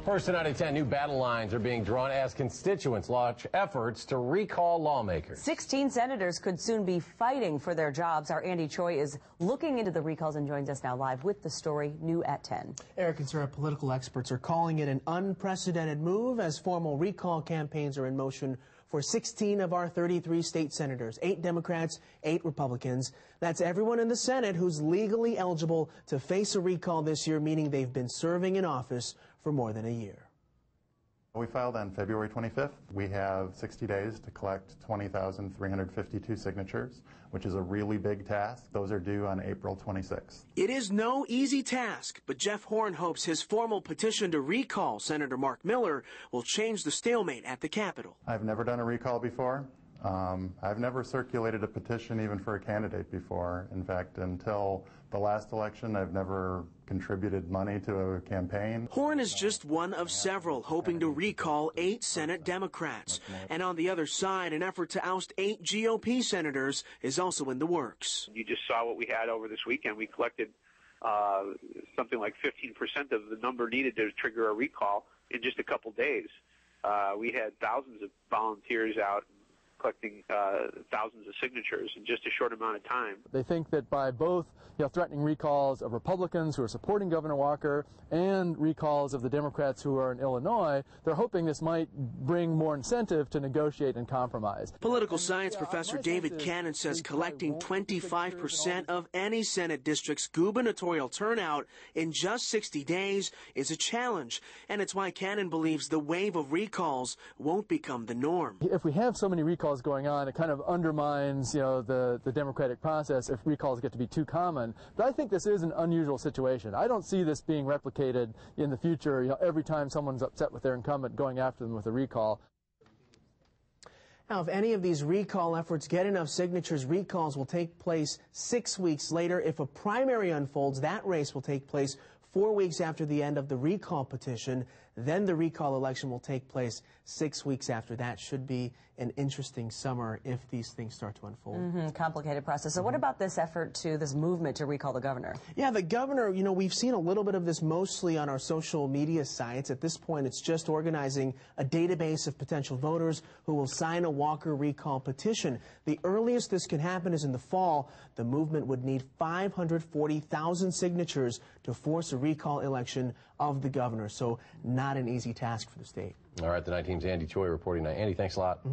First tonight at 10, new battle lines are being drawn as constituents launch efforts to recall lawmakers. 16 senators could soon be fighting for their jobs. Our Andy Choi is looking into the recalls and joins us now live with the story, new at 10. Eric and Sarah, political experts are calling it an unprecedented move as formal recall campaigns are in motion for 16 of our 33 state senators, 8 Democrats, 8 Republicans. That's everyone in the Senate who's legally eligible to face a recall this year, meaning they've been serving in office for more than a year. We filed on February 25th. We have 60 days to collect 20,352 signatures, which is a really big task. Those are due on April 26th. It is no easy task, but Jeff Horn hopes his formal petition to recall Senator Mark Miller will change the stalemate at the Capitol. I've never done a recall before. I've never circulated a petition even for a candidate before. In fact, until the last election, I've never contributed money to a campaign. Horn is just one of several hoping to recall 8 Senate Democrats. And on the other side, an effort to oust 8 GOP senators is also in the works. You just saw what we had over this weekend. We collected something like 15% of the number needed to trigger a recall in just a couple days. We had thousands of volunteers out collecting thousands of signatures in just a short amount of time. They think that by both threatening recalls of Republicans who are supporting Governor Walker and recalls of the Democrats who are in Illinois, they're hoping this might bring more incentive to negotiate and compromise. Political science professor David Cannon says collecting 25% of any Senate district's gubernatorial turnout in just 60 days is a challenge, and it's why Cannon believes the wave of recalls won't become the norm. If we have so many recalls going on, it kind of undermines, the democratic process if recalls get to be too common. But I think this is an unusual situation. I don't see this being replicated in the future, every time someone's upset with their incumbent going after them with a recall. Now, if any of these recall efforts get enough signatures, recalls will take place 6 weeks later. If a primary unfolds, that race will take place 4 weeks after the end of the recall petition. Then the recall election will take place 6 weeks after that. Should be an interesting summer if these things start to unfold. Complicated process. So what about this effort this movement to recall the governor? Yeah, the governor, we've seen a little bit of this mostly on our social media sites. At this point, it's just organizing a database of potential voters who will sign a Walker recall petition. The earliest this can happen is in the fall. The movement would need 540,000 signatures to force a recall election of the governor. So not an easy task for the state. All right, the night team's Andy Choi reporting now. Andy, thanks a lot.